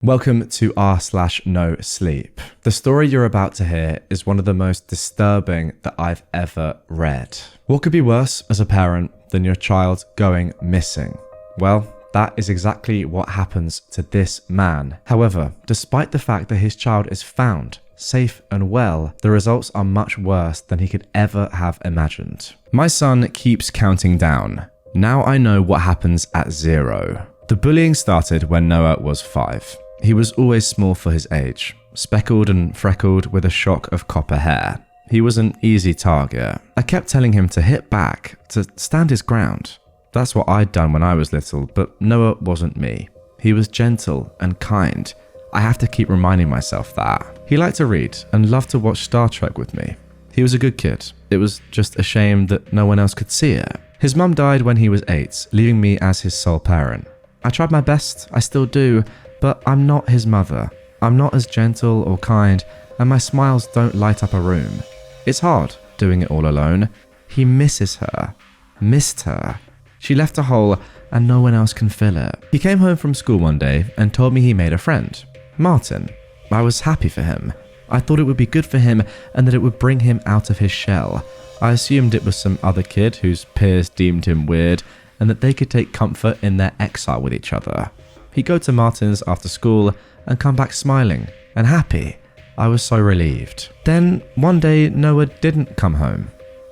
Welcome to r/NoSleep. The story you're about to hear is one of the most disturbing that I've ever read. What could be worse as a parent than your child going missing? Well, that is exactly what happens to this man. However, despite the fact that his child is found, safe and well, the results are much worse than he could ever have imagined. My son keeps counting down. Now I know what happens at 0. The bullying started when Noah was 5. He was always small for his age, speckled and freckled with a shock of copper hair. He was an easy target. I kept telling him to hit back, to stand his ground. That's what I'd done when I was little, but Noah wasn't me. He was gentle and kind. I have to keep reminding myself that. He liked to read and loved to watch Star Trek with me. He was a good kid. It was just a shame that no one else could see it. His mum died when he was 8, leaving me as his sole parent. I tried my best, I still do, but I'm not his mother. I'm not as gentle or kind, and my smiles don't light up a room. It's hard doing it all alone. He misses her. Missed her. She left a hole and no one else can fill it. He came home from school one day and told me he made a friend. Martin. I was happy for him. I thought it would be good for him and that it would bring him out of his shell. I assumed it was some other kid whose peers deemed him weird and that they could take comfort in their exile with each other. He'd go to Martin's after school and come back smiling and happy. I was so relieved. Then one day Noah didn't come home.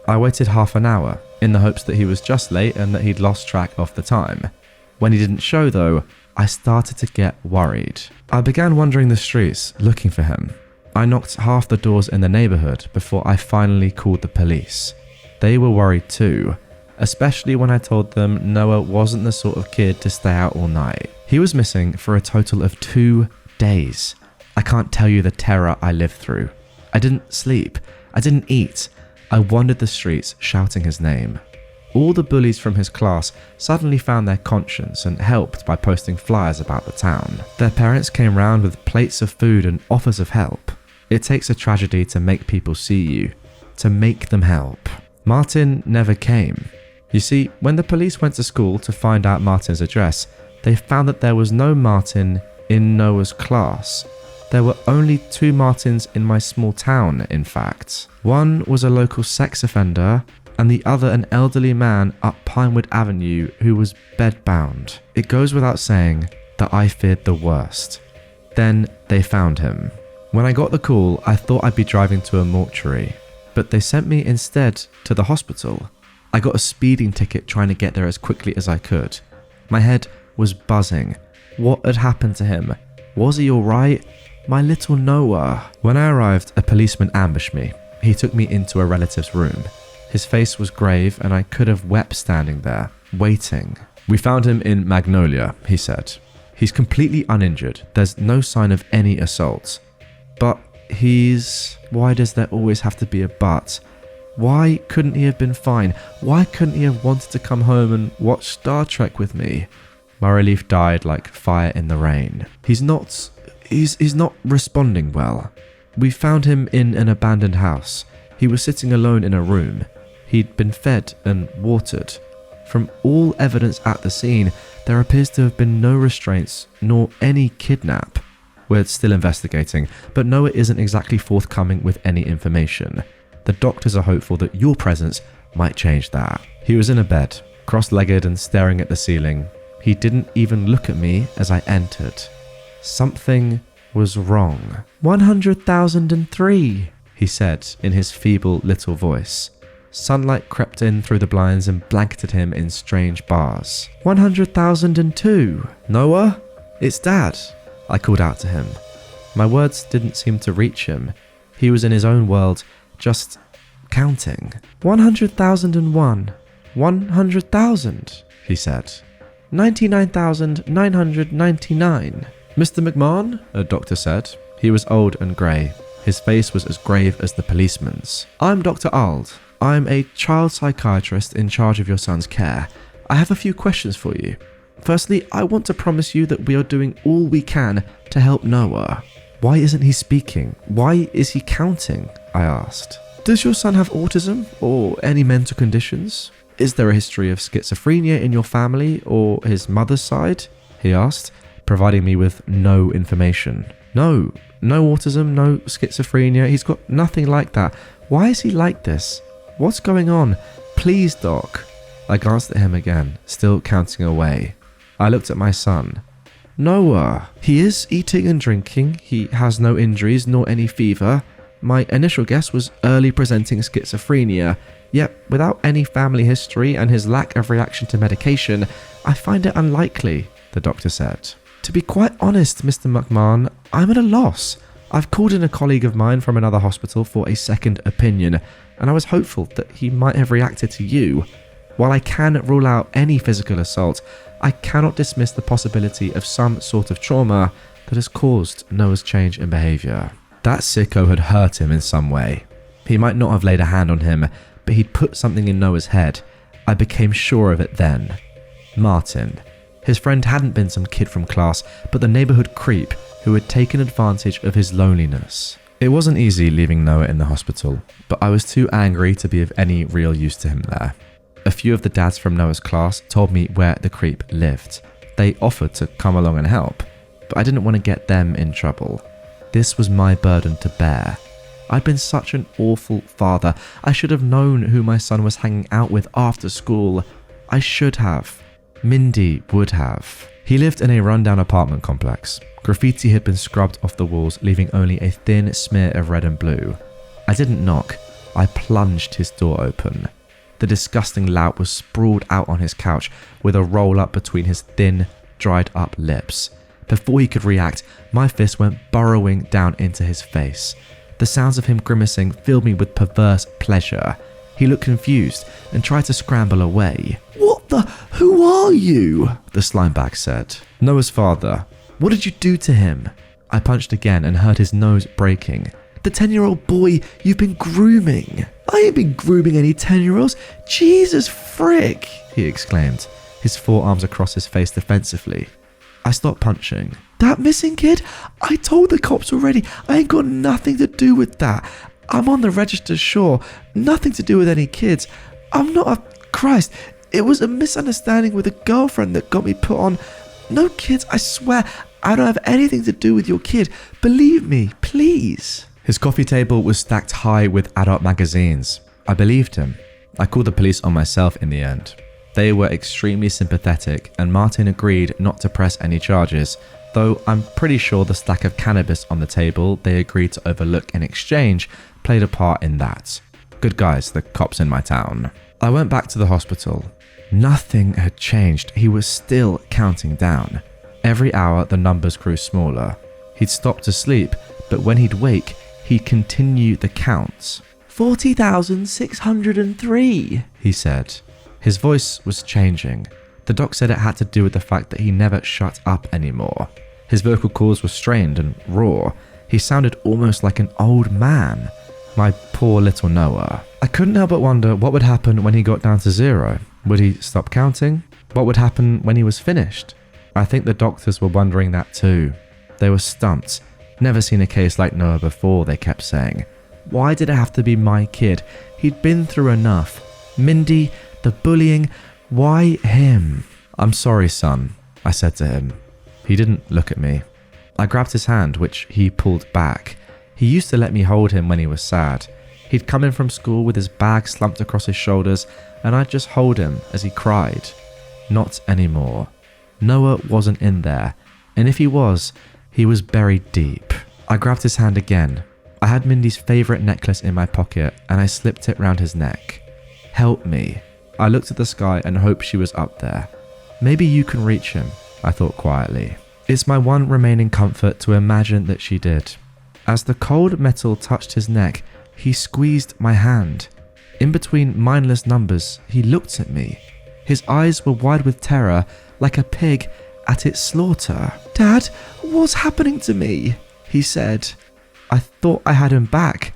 I waited half an hour in the hopes that he was just late and that he'd lost track of the time. When he didn't show though, I started to get worried. I began wandering the streets looking for him. I knocked half the doors in the neighborhood before I finally called the police. They were worried too, especially when I told them Noah wasn't the sort of kid to stay out all night. He was missing for a total of 2 days. I can't tell you the terror I lived through. I didn't sleep. I didn't eat. I wandered the streets shouting his name. All the bullies from his class suddenly found their conscience and helped by posting flyers about the town. Their parents came round with plates of food and offers of help. It takes a tragedy to make people see you, to make them help. Martin never came. You see, when the police went to school to find out Martin's address, they found that there was no Martin in Noah's class. There were only 2 Martins in my small town, in fact. One was a local sex offender, and the other an elderly man up Pinewood Avenue who was bedbound. It goes without saying that I feared the worst. Then they found him. When I got the call, I thought I'd be driving to a mortuary, but they sent me instead to the hospital. I got a speeding ticket trying to get there as quickly as I could. My head was buzzing. What had happened to him? Was he alright? My little Noah. When I arrived, a policeman ambushed me. He took me into a relative's room. His face was grave and I could have wept standing there, waiting. We found him in Magnolia, he said. He's completely uninjured. There's no sign of any assault. But why does there always have to be a but? Why couldn't he have been fine? Why couldn't he have wanted to come home and watch Star Trek with me? My relief died like fire in the rain. He's not responding well. We found him in an abandoned house. He was sitting alone in a room. He'd been fed and watered. From all evidence at the scene, there appears to have been no restraints nor any kidnap. We're still investigating, but Noah isn't exactly forthcoming with any information. The doctors are hopeful that your presence might change that. He was in a bed, cross-legged and staring at the ceiling. He didn't even look at me as I entered. Something was wrong. 100,003, he said in his feeble little voice. Sunlight crept in through the blinds and blanketed him in strange bars. 100,002. Noah? It's Dad, I called out to him. My words didn't seem to reach him. He was in his own world, just counting. 100,001. 100,000, he said. 99,999. Mr. McMahon, a doctor said. He was old and grey. His face was as grave as the policeman's. I'm Dr. Ald. I'm a child psychiatrist in charge of your son's care. I have a few questions for you. Firstly, I want to promise you that we are doing all we can to help Noah. Why isn't he speaking? Why is he counting? I asked. Does your son have autism or any mental conditions? Is there a history of schizophrenia in your family or his mother's side? He asked. providing me with no information. No autism, no schizophrenia. He's got nothing like that. Why is he like this? What's going on? Please, doc. I glanced at him again, still counting away. I looked at my son. Noah. He is eating and drinking. He has no injuries nor any fever. My initial guess was early presenting schizophrenia, yet without any family history and his lack of reaction to medication, I find it unlikely, the doctor said. To be quite honest, Mr. McMahon, I'm at a loss. I've called in a colleague of mine from another hospital for a second opinion, and I was hopeful that he might have reacted to you. While I can rule out any physical assault, I cannot dismiss the possibility of some sort of trauma that has caused Noah's change in behaviour. That sicko had hurt him in some way. He might not have laid a hand on him, but he'd put something in Noah's head. I became sure of it then. Martin. His friend hadn't been some kid from class, but the neighbourhood creep who had taken advantage of his loneliness. It wasn't easy leaving Noah in the hospital, but I was too angry to be of any real use to him there. A few of the dads from Noah's class told me where the creep lived. They offered to come along and help, but I didn't want to get them in trouble. This was my burden to bear. I'd been such an awful father. I should have known who my son was hanging out with after school. I should have. Mindy would have. He lived in a rundown apartment complex. Graffiti had been scrubbed off the walls, leaving only a thin smear of red and blue. I didn't knock. I plunged his door open. The disgusting lout was sprawled out on his couch with a roll-up between his thin, dried-up lips. Before he could react, my fist went burrowing down into his face. The sounds of him grimacing filled me with perverse pleasure. He looked confused and tried to scramble away. "What the? Who are you?" the slimebag said. Noah's father. "What did you do to him?" I punched again and heard his nose breaking. "The 10-year-old boy you've been grooming." "I ain't been grooming any 10-year-olds. Jesus frick," he exclaimed, his forearms across his face defensively. I stopped punching. "That missing kid? I told the cops already. I ain't got nothing to do with that. I'm on the register, sure. Nothing to do with any kids. I'm not a... Christ, it was a misunderstanding with a girlfriend that got me put on. No kids, I swear. I don't have anything to do with your kid. Believe me, please." His coffee table was stacked high with adult magazines. I believed him. I called the police on myself in the end. They were extremely sympathetic, and Martin agreed not to press any charges, though I'm pretty sure the stack of cannabis on the table they agreed to overlook in exchange played a part in that. Good guys, the cops in my town. I went back to the hospital. Nothing had changed. He was still counting down. Every hour the numbers grew smaller. He'd stop to sleep, but when he'd wake, he'd continue the counts. 40,603, he said. His voice was changing. The doc said it had to do with the fact that he never shut up anymore. His vocal cords were strained and raw. He sounded almost like an old man. My poor little Noah. I couldn't help but wonder what would happen when he got down to 0. Would he stop counting? What would happen when he was finished? I think the doctors were wondering that too. They were stumped. Never seen a case like Noah before, they kept saying. Why did it have to be my kid? He'd been through enough. Mindy, the bullying, why him? "I'm sorry, son," I said to him. He didn't look at me. I grabbed his hand, which he pulled back. He used to let me hold him when he was sad. He'd come in from school with his bag slumped across his shoulders, and I'd just hold him as he cried. Not anymore. Noah wasn't in there, and if he was buried deep. I grabbed his hand again. I had Mindy's favourite necklace in my pocket, and I slipped it round his neck. "Help me." I looked at the sky and hoped she was up there. "Maybe you can reach him," I thought quietly. It's my one remaining comfort to imagine that she did. As the cold metal touched his neck, he squeezed my hand. In between mindless numbers, he looked at me. His eyes were wide with terror, like a pig at its slaughter. "Dad, what's happening to me?" he said. I thought I had him back,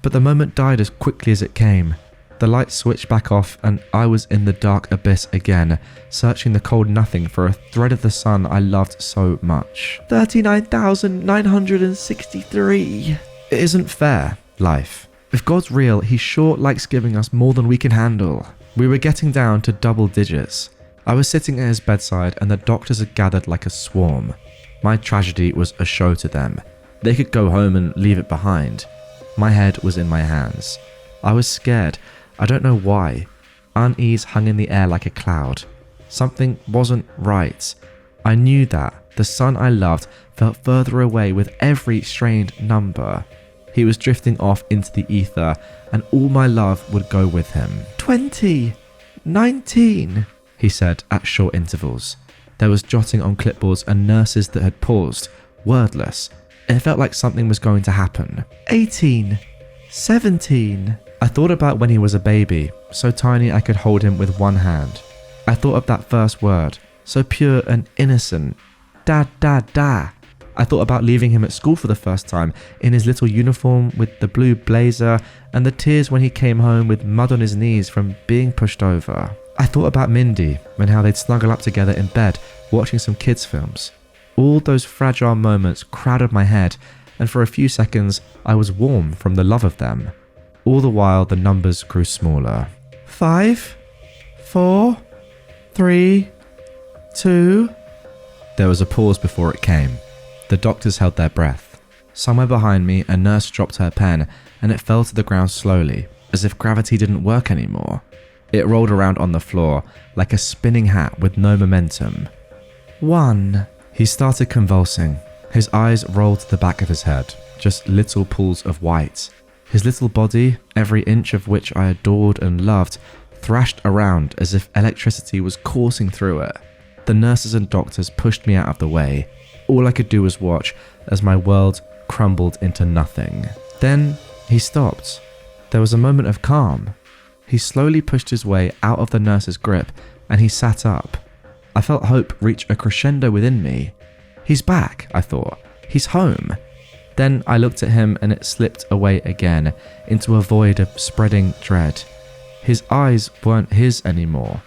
but the moment died as quickly as it came. The light switched back off and I was in the dark abyss again, searching the cold nothing for a thread of the sun I loved so much. 39,963. It isn't fair, life. If God's real, he sure likes giving us more than we can handle. We were getting down to double digits. I was sitting at his bedside and the doctors had gathered like a swarm. My tragedy was a show to them. They could go home and leave it behind. My head was in my hands. I was scared. I don't know why. Unease hung in the air like a cloud. Something wasn't right. I knew that. The son I loved felt further away with every strained number. He was drifting off into the ether, and all my love would go with him. 20, 19, he said at short intervals. There was jotting on clipboards and nurses that had paused, wordless. It felt like something was going to happen. 18, 17. I thought about when he was a baby, so tiny I could hold him with one hand. I thought of that first word, so pure and innocent. Dad, dad, dad. I thought about leaving him at school for the first time, in his little uniform with the blue blazer, and the tears when he came home with mud on his knees from being pushed over. I thought about Mindy, and how they'd snuggle up together in bed, watching some kids' films. All those fragile moments crowded my head, and for a few seconds I was warm from the love of them. All the while the numbers grew smaller. 5, 4, 3, 2... There was a pause before it came. The doctors held their breath. Somewhere behind me, a nurse dropped her pen, and it fell to the ground slowly, as if gravity didn't work anymore. It rolled around on the floor, like a spinning hat with no momentum. 1. He started convulsing. His eyes rolled to the back of his head, just little pools of white. His little body, every inch of which I adored and loved, thrashed around as if electricity was coursing through it. The nurses and doctors pushed me out of the way. All I could do was watch as my world crumbled into nothing. Then he stopped. There was a moment of calm. He slowly pushed his way out of the nurse's grip, and he sat up. I felt hope reach a crescendo within me. He's back, I thought. He's home. Then I looked at him and it slipped away again into a void of spreading dread. His eyes weren't his anymore.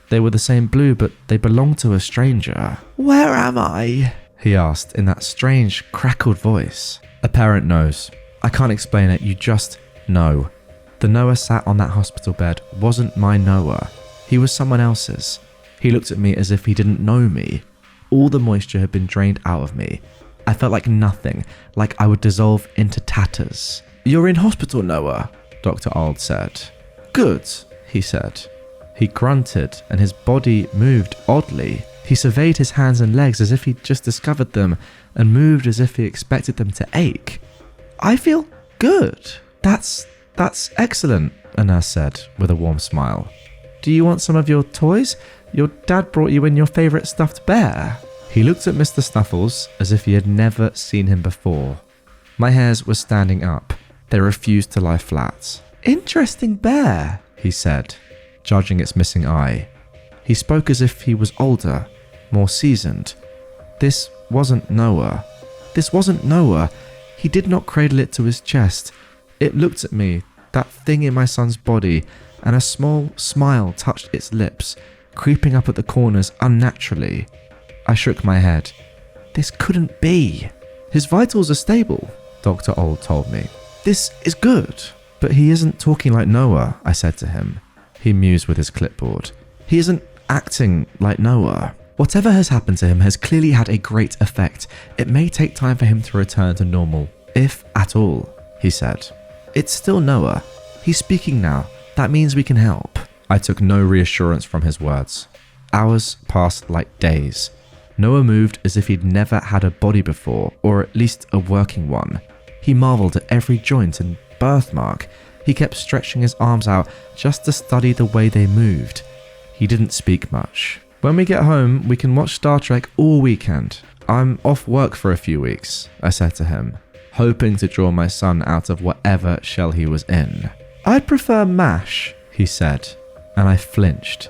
They were the same blue, but they belonged to a stranger. "Where am I?" he asked in that strange, crackled voice. A parent knows. I can't explain it, you just know. The Noah sat on that hospital bed wasn't my Noah. He was someone else's. He looked at me as if he didn't know me. All the moisture had been drained out of me. I felt like nothing, like I would dissolve into tatters. "You're in hospital, Noah," Dr. Ald said. "Good," he said. He grunted and his body moved oddly. He surveyed his hands and legs as if he'd just discovered them and moved as if he expected them to ache. "I feel good." That's excellent," a nurse said with a warm smile. "Do you want some of your toys? Your dad brought you in your favourite stuffed bear." He looked at Mr. Snuffles as if he had never seen him before. My hairs were standing up. They refused to lie flat. "Interesting bear," he said, judging its missing eye. He spoke as if he was older, more seasoned. This wasn't Noah. This wasn't Noah. He did not cradle it to his chest. It looked at me, that thing in my son's body, and a small smile touched its lips, creeping up at the corners unnaturally. I shook my head. This couldn't be. "His vitals are stable," Dr. Old told me. "This is good." "But he isn't talking like Noah," I said to him. He mused with his clipboard. "He isn't acting like Noah. Whatever has happened to him has clearly had a great effect. It may take time for him to return to normal, if at all," he said. "It's still Noah. He's speaking now. That means we can help." I took no reassurance from his words. Hours passed like days. Noah moved as if he'd never had a body before, or at least a working one. He marveled at every joint and birthmark. He kept stretching his arms out just to study the way they moved. He didn't speak much. "When we get home, we can watch Star Trek all weekend. I'm off work for a few weeks," I said to him, hoping to draw my son out of whatever shell he was in. "I'd prefer MASH," he said, and I flinched.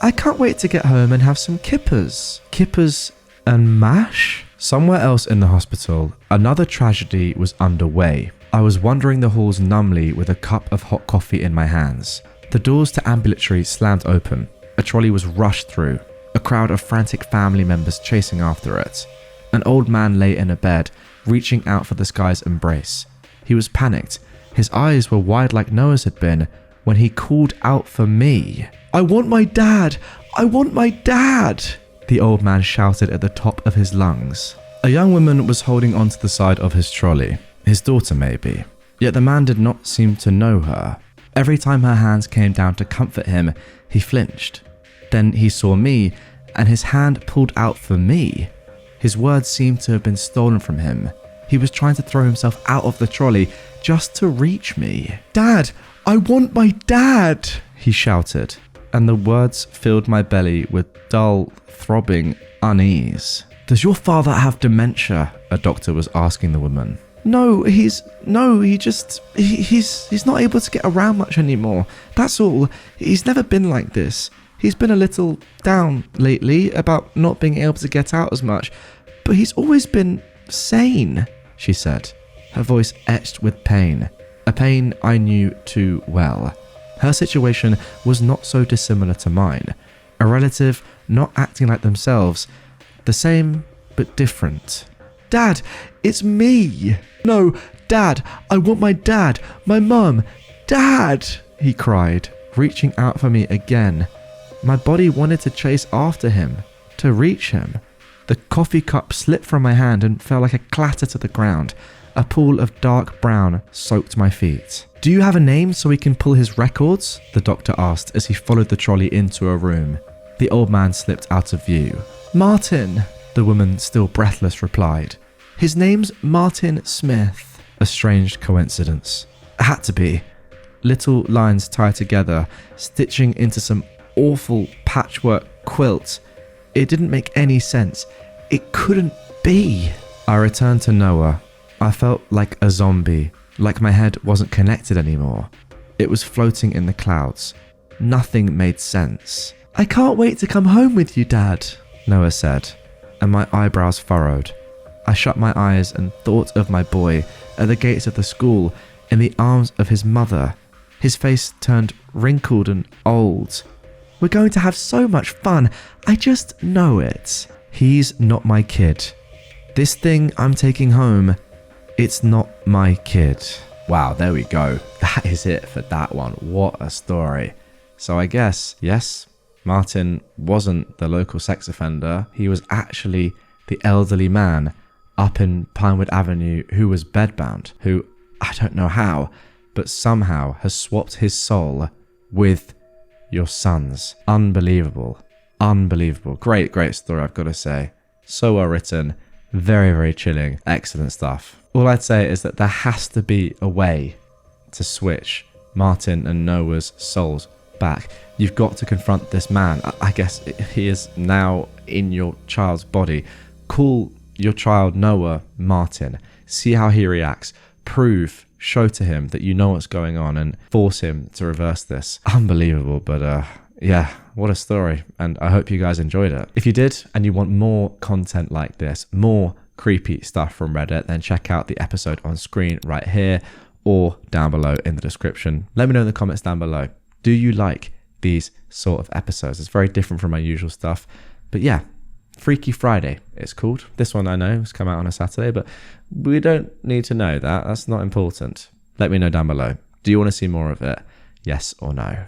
"I can't wait to get home and have some kippers." Kippers and MASH? Somewhere else in the hospital, another tragedy was underway. I was wandering the halls numbly with a cup of hot coffee in my hands. The doors to ambulatory slammed open. A trolley was rushed through, a crowd of frantic family members chasing after it. An old man lay in a bed, reaching out for this guy's embrace. He was panicked. His eyes were wide like Noah's had been when he called out for me. "I want my dad! I want my dad!" The old man shouted at the top of his lungs. A young woman was holding onto the side of his trolley, his daughter maybe, yet the man did not seem to know her. Every time her hands came down to comfort him, he flinched. Then he saw me, and his hand pulled out for me. His words seemed to have been stolen from him. He was trying to throw himself out of the trolley just to reach me. "Dad, I want my dad!" he shouted, and the words filled my belly with dull, throbbing unease. "Does your father have dementia?" a doctor was asking the woman. He's not able to get around much anymore. That's all. He's never been like this. He's been a little down lately about not being able to get out as much, but he's always been sane," she said, her voice etched with pain, a pain I knew too well. Her situation was not so dissimilar to mine. A relative not acting like themselves, the same but different. "Dad, it's me!" "No, Dad, I want my dad, my mum, Dad!" he cried, reaching out for me again. My body wanted to chase after him, to reach him. The coffee cup slipped from my hand and fell like a clatter to the ground. A pool of dark brown soaked my feet. "Do you have a name so we can pull his records?" the doctor asked as he followed the trolley into a room. The old man slipped out of view. "Martin," the woman, still breathless, replied. "His name's Martin Smith." A strange coincidence. It had to be. Little lines tied together, stitching into some awful patchwork quilt. It didn't make any sense. It couldn't be. I returned to Noah. I felt like a zombie, like my head wasn't connected anymore. It was floating in the clouds. Nothing made sense. "I can't wait to come home with you, Dad," Noah said, and my eyebrows furrowed. I shut my eyes and thought of my boy at the gates of the school, in the arms of his mother. His face turned wrinkled and old. "We're going to have so much fun. I just know it." He's not my kid. This thing I'm taking home, it's not my kid. Wow, there we go. That is it for that one. What a story. So I guess, yes, Martin wasn't the local sex offender. He was actually the elderly man up in Pinewood Avenue who was bedbound, who, I don't know how, but somehow has swapped his soul with your son's. Unbelievable. Unbelievable. Great story, I've got to say. So well written. Very, very chilling. Excellent stuff. All I'd say is that there has to be a way to switch Martin and Noah's souls back. You've got to confront this man. I guess he is now in your child's body. Call your child Noah Martin. See how he reacts. Show to him that you know what's going on and force him to reverse this. Unbelievable, but yeah, what a story. And I hope you guys enjoyed it. If you did and you want more content like this, more creepy stuff from Reddit, then check out the episode on screen right here or down below in the description. Let me know in the comments down below. Do you like these sort of episodes? It's very different from my usual stuff. But yeah, Freaky Friday, it's called. This one I know has come out on a Saturday, but we don't need to know that. That's not important. Let me know down below. Do you want to see more of it? Yes or no?